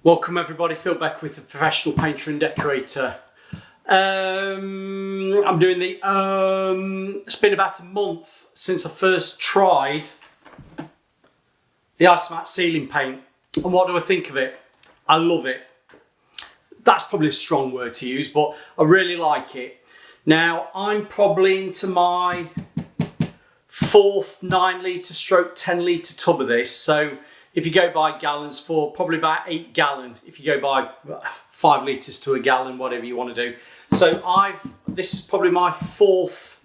Welcome everybody, Phil Beck with the Professional Painter and Decorator. I'm doing the, it's been about a month since I first tried the Isomat Ceiling Paint. And what do I think of it? I love it. That's probably a strong word to use, but I really like it. Now, I'm probably into my fourth 9 litre stroke 10 litre tub of this. So if you go by gallons, for probably about 8 gallon, if you go by 5 litres to a gallon, whatever you want to do. So this is probably my fourth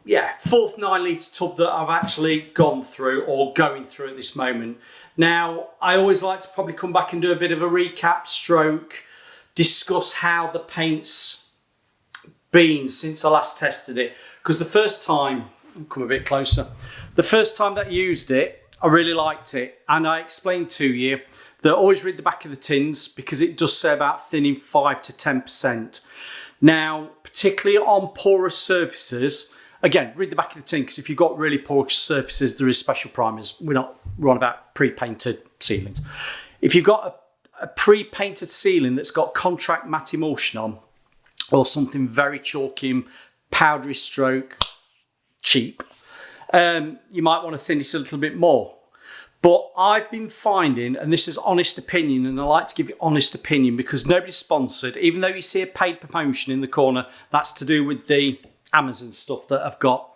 9 litre tub that I've actually gone through or going through at this moment. Now, I always like to probably come back and do a bit of a recap stroke, discuss how the paint's been since I last tested it. Because the first time, I'll come a bit closer, the first time that I used it, I really liked it, and I explained to you that always read the back of the tins because it does say about thinning 5 to 10%. Now, particularly on porous surfaces, again, read the back of the tin because if you've got really porous surfaces, there is special primers. We're on about pre-painted ceilings. If you've got a pre-painted ceiling that's got contract matte emulsion on, or something very chalky and powdery stroke, cheap, you might want to thin it a little bit more. But I've been finding, and this is honest opinion, and I like to give you honest opinion because nobody's sponsored, even though you see a paid promotion in the corner, that's to do with the Amazon stuff that I've got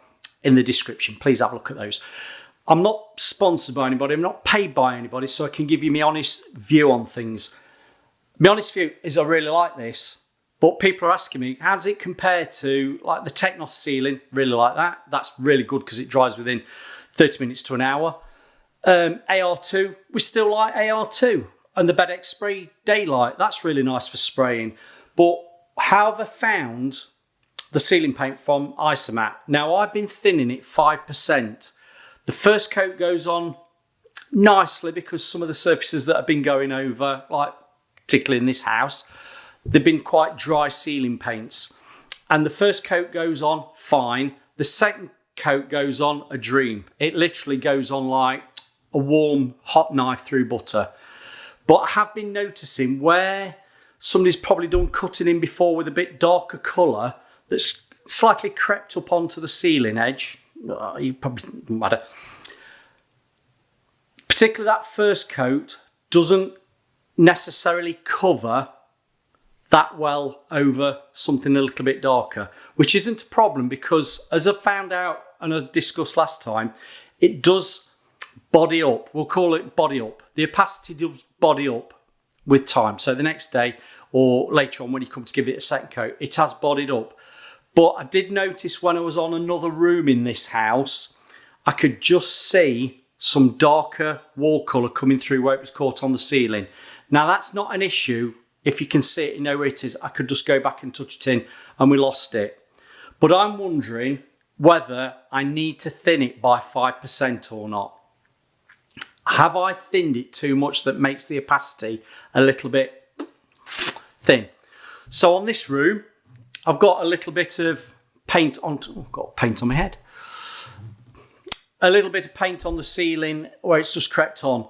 in the description. Please have a look at those. I'm not sponsored by anybody, I'm not paid by anybody, so I can give you my honest view on things. My honest view is I really like this. But people are asking me, how does it compare to like the Technos ceiling? Really like that. That's really good because it dries within 30 minutes to an hour. AR2, we still like AR2. And the BedX Spray Daylight, that's really nice for spraying. But how have I found the ceiling paint from Isomat? Now, I've been thinning it 5%. The first coat goes on nicely because some of the surfaces that I've been going over, like particularly in this house, they've been quite dry ceiling paints. And the first coat goes on fine. The second coat goes on a dream. It literally goes on like a warm hot knife through butter. But I have been noticing where somebody's probably done cutting in before with a bit darker colour that's slightly crept up onto the ceiling edge. You probably doesn't matter. Particularly that first coat doesn't necessarily cover that well over something a little bit darker, which isn't a problem because as I found out and I discussed last time, it does body up. We'll call it body up. The opacity does body up with time. So the next day or later on when you come to give it a second coat, it has bodied up. But I did notice when I was on another room in this house, I could just see some darker wall colour coming through where it was caught on the ceiling. Now that's not an issue. If you can see it, you know where it is. I could just go back and touch it in and we lost it. But I'm wondering whether I need to thin it by 5% or not. Have I thinned it too much that makes the opacity a little bit thin? So on this room, I've got a little bit of paint on, I've got paint on my head. A little bit of paint on the ceiling where it's just crept on.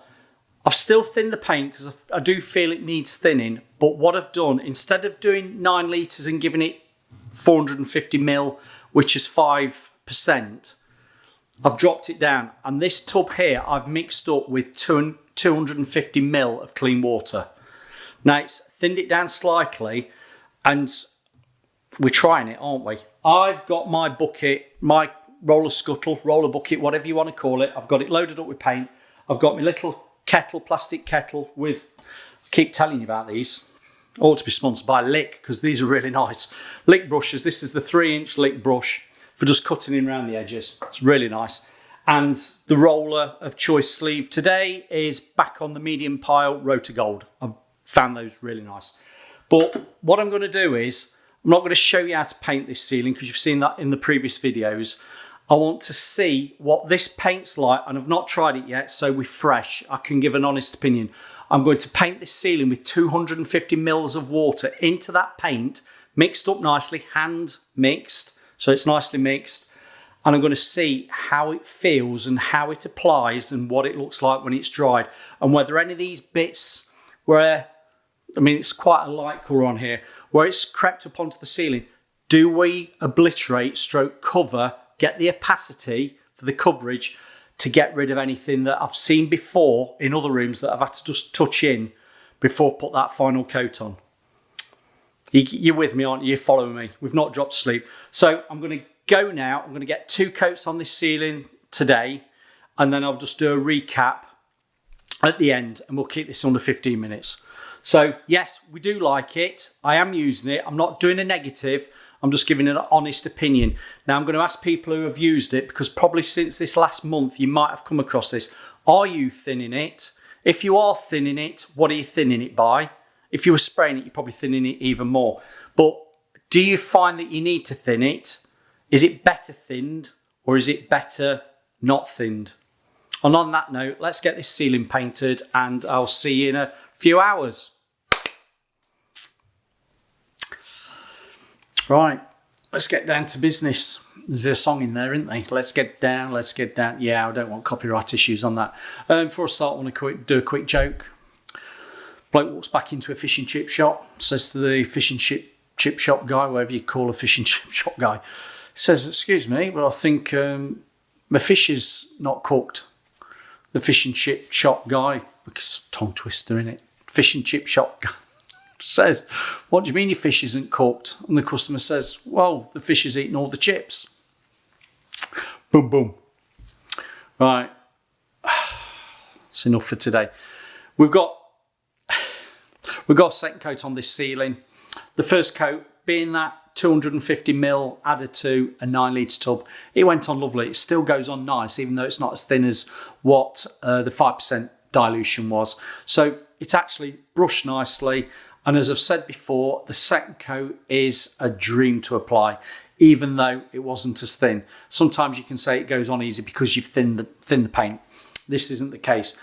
I've still thinned the paint because I do feel it needs thinning. But what I've done, instead of doing 9 litres and giving it 450 ml, which is 5%, I've dropped it down. And this tub here, I've mixed up with 250 ml of clean water. Now it's thinned it down slightly and we're trying it, aren't we? I've got my bucket, my roller scuttle, roller bucket, whatever you want to call it. I've got it loaded up with paint. I've got my little kettle, plastic kettle with, I keep telling you about these. I ought to be sponsored by Lick because these are really nice. Lick brushes, this is the 3-inch Lick brush for just cutting in around the edges. It's really nice. And the roller of choice sleeve today is back on the medium pile Rotor Gold. I've found those really nice. But what I'm going to do is, I'm not going to show you how to paint this ceiling because you've seen that in the previous videos. I want to see what this paint's like, and I've not tried it yet, so we're fresh. I can give an honest opinion. I'm going to paint this ceiling with 250 mils of water into that paint, mixed up nicely, hand mixed, so it's nicely mixed. And I'm going to see how it feels and how it applies and what it looks like when it's dried, and whether any of these bits where, I mean, it's quite a light colour on here, where it's crept up onto the ceiling. Do we obliterate, stroke cover, get the opacity for the coverage to get rid of anything that I've seen before in other rooms that I've had to just touch in before put that final coat on? You're with me, aren't you? You're following me. We've not dropped asleep. So I'm going to go now. I'm going to get 2 coats on this ceiling today, and then I'll just do a recap at the end, and we'll keep this under 15 minutes. So yes, we do like it. I am using it. I'm not doing a negative. I'm just giving an honest opinion. Now I'm going to ask people who have used it, because probably since this last month you might have come across this. Are you thinning it? If you are thinning it, what are you thinning it by? If you were spraying it, you're probably thinning it even more. But do you find that you need to thin it? Is it better thinned, or is it better not thinned? And on that note, let's get this ceiling painted, and I'll see you in a few hours. Right, let's get down to business. There's a song in there, isn't there? Let's get down, let's get down. Yeah, I don't want copyright issues on that. Before I start, I want to do a quick joke. Bloke walks back into a fish and chip shop, says to the fish and chip shop guy, whatever you call a fish and chip shop guy, says, "Excuse me, but I think my fish is not cooked." The fish and chip shop guy, it's a tongue twister, innit? Fish and chip shop guy says, "What do you mean your fish isn't cooked?" And the customer says, "Well, the fish has eaten all the chips." Boom, boom. Right. That's enough for today. We've got a second coat on this ceiling. The first coat being that 250ml added to a 9 litre tub. It went on lovely. It still goes on nice, even though it's not as thin as what the 5% dilution was. So it's actually brushed nicely. And as I've said before, the second coat is a dream to apply, even though it wasn't as thin. Sometimes you can say it goes on easy because you've thinned the paint. This isn't the case.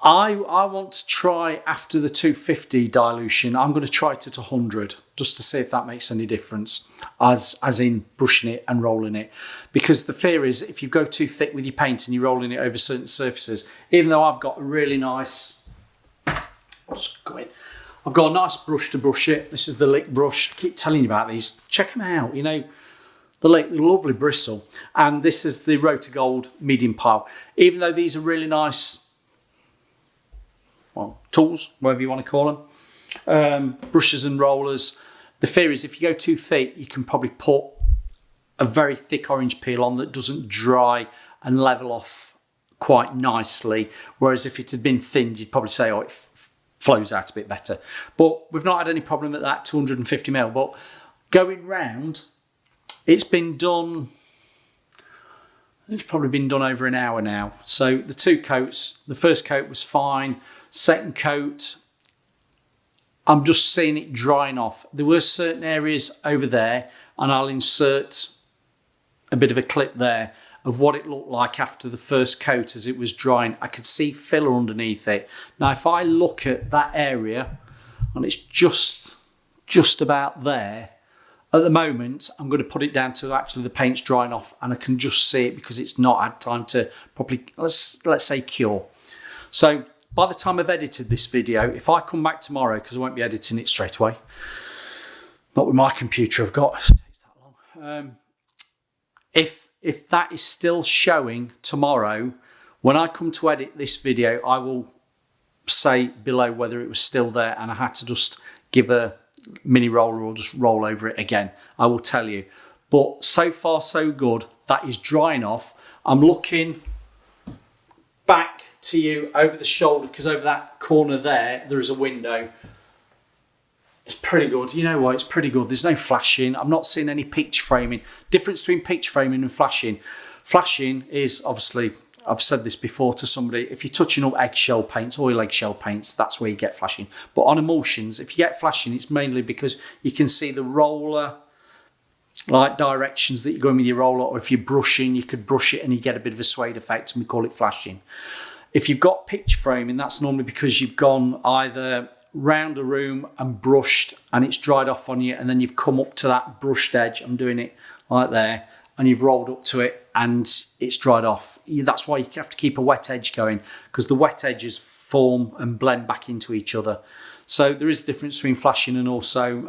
I want to try, after the 250 dilution, I'm going to try it at 100 just to see if that makes any difference, as in brushing it and rolling it. Because the fear is, if you go too thick with your paint and you're rolling it over certain surfaces, even though I've got a really nice, I'll just go in. I've got a nice brush to brush it. This is the Lick brush. I keep telling you about these. Check them out. You know, the lovely bristle. And this is the Rotor Gold medium pile. Even though these are really nice, well, tools, whatever you want to call them, brushes and rollers. The fear is, if you go too thick, you can probably put a very thick orange peel on that doesn't dry and level off quite nicely. Whereas if it had been thinned, you'd probably say, oh, it flows out a bit better. But we've not had any problem at that 250ml. But going round, it's been done, it's probably been done over an hour now. So the 2 coats, the first coat was fine. Second coat, I'm just seeing it drying off. There were certain areas over there, and I'll insert a bit of a clip there of what it looked like after the first coat as it was drying. I could see filler underneath it. Now, if I look at that area, and it's just about there, at the moment, I'm going to put it down to actually the paint's drying off, and I can just see it because it's not had time to properly, let's say, cure. So by the time I've edited this video, if I come back tomorrow, because I won't be editing it straight away, not with my computer I've got, it takes that long. If that is still showing tomorrow, when I come to edit this video, I will say below whether it was still there and I had to just give a mini roller or just roll over it again. I will tell you. But so far so good. That is drying off. I'm looking back to you over the shoulder, because over that corner there is a window. It's pretty good. You know what? It's pretty good. There's no flashing. I'm not seeing any peach framing. Difference between peach framing and flashing. Flashing is, obviously, I've said this before to somebody, if you're touching up eggshell paints, oil eggshell paints, that's where you get flashing. But on emulsions, if you get flashing, it's mainly because you can see the roller, like directions that you're going with your roller, or if you're brushing, you could brush it and you get a bit of a suede effect, and we call it flashing. If you've got pitch framing, that's normally because you've gone either round a room and brushed and it's dried off on you, and then you've come up to that brushed edge, I'm doing it like there, and you've rolled up to it and it's dried off. That's why you have to keep a wet edge going, because the wet edges form and blend back into each other. So there is a difference between flashing and also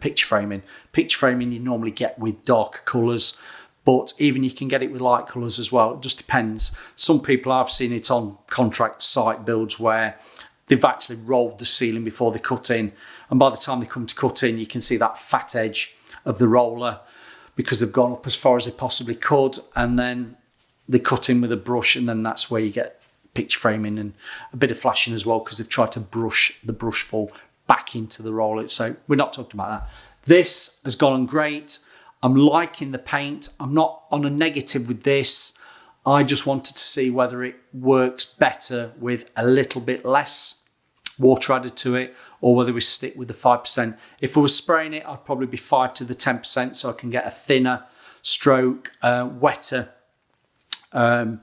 picture framing. Picture framing you normally get with darker colours, but even you can get it with light colours as well. It just depends. Some people, I've seen it on contract site builds where they've actually rolled the ceiling before they cut in, and by the time they come to cut in, you can see that fat edge of the roller because they've gone up as far as they possibly could, and then they cut in with a brush, and then that's where you get picture framing and a bit of flashing as well, because they've tried to brush the brush fall back into the roller. So we're not talking about that. This has gone on great. I'm liking the paint. I'm not on a negative with this. I just wanted to see whether it works better with a little bit less water added to it, or whether we stick with the 5%. If I was spraying it, I'd probably be 5 to the 10%, so I can get a thinner stroke, wetter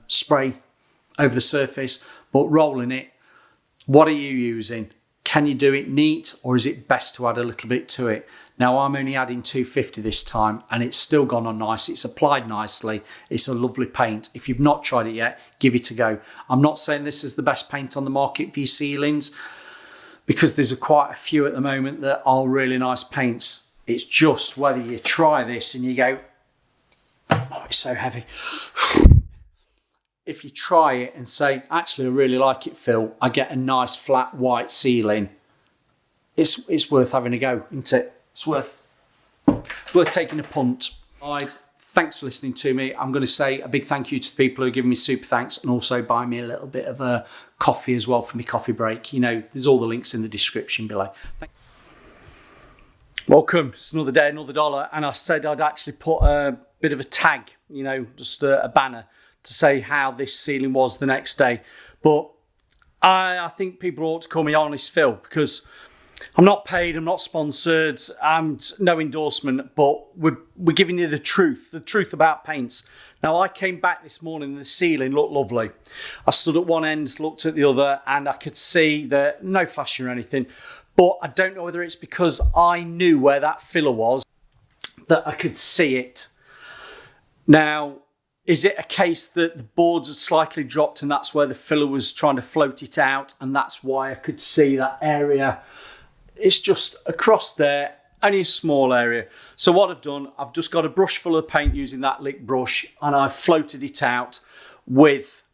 spray over the surface. But rolling it, what are you using? Can you do it neat, or is it best to add a little bit to it? Now I'm only adding 250 this time, and it's still gone on nice. It's applied nicely. It's a lovely paint. If you've not tried it yet, give it a go. I'm not saying this is the best paint on the market for your ceilings, because there's quite a few at the moment that are really nice paints. It's just whether you try this and you go, oh, it's so heavy. If you try it and say, actually, I really like it, Phil, I get a nice flat white ceiling, it's worth having a go, isn't it? It's worth taking a punt. Thanks for listening to me. I'm going to say a big thank you to the people who are giving me super thanks, and also buy me a little bit of a coffee as well for my coffee break. You know, there's all the links in the description below. Welcome. It's another day, another dollar. And I said I'd actually put a bit of a tag, you know, just a banner to say how this ceiling was the next day. But I think people ought to call me Honest Phil, because I'm not paid, I'm not sponsored, I'm no endorsement, but we're giving you the truth about paints. Now, I came back this morning and the ceiling looked lovely. I stood at one end, looked at the other, and I could see that no flashing or anything. But I don't know whether it's because I knew where that filler was, that I could see it. Now, is it a case that the boards had slightly dropped and that's where the filler was trying to float it out, and that's why I could see that area? It's just across there, only a small area. So what I've done, I've just got a brush full of paint using that lick brush, and I've floated it out with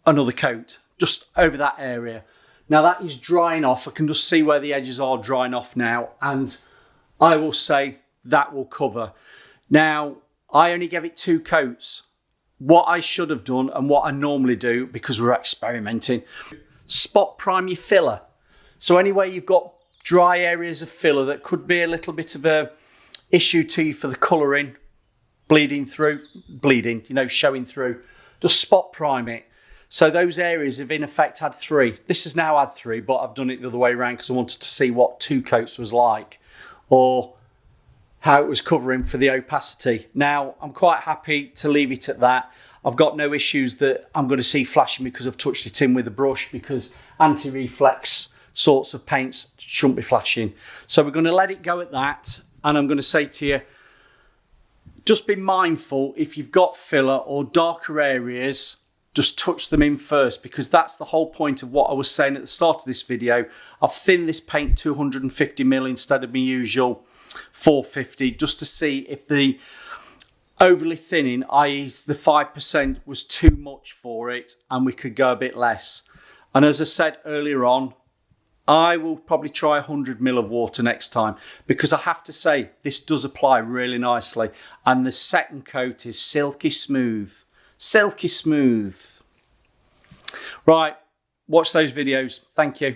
another coat just over that area. Now that is drying off. I can just see where the edges are drying off now, and I will say that will cover. Now, I only gave it 2 coats. What I should have done, and what I normally do, because we're experimenting, spot prime your filler. So anywhere you've got dry areas of filler that could be a little bit of a issue to you for the colouring, showing through, just spot prime it. So those areas have in effect had 3. This has now had 3, but I've done it the other way around because I wanted to see what 2 coats was like, or how it was covering for the opacity. Now, I'm quite happy to leave it at that. I've got no issues that I'm going to see flashing because I've touched it in with a brush, because anti-reflex sorts of paints shouldn't be flashing. So we're going to let it go at that, and I'm going to say to you, just be mindful if you've got filler or darker areas, just touch them in first, because that's the whole point of what I was saying at the start of this video. I've thinned this paint 250mm instead of my usual 450, just to see if the overly thinning, i.e. the 5%, was too much for it and we could go a bit less. And as I said earlier on, I will probably try 100ml of water next time, because I have to say this does apply really nicely, and the second coat is silky smooth. Silky smooth. Right, watch those videos. Thank you.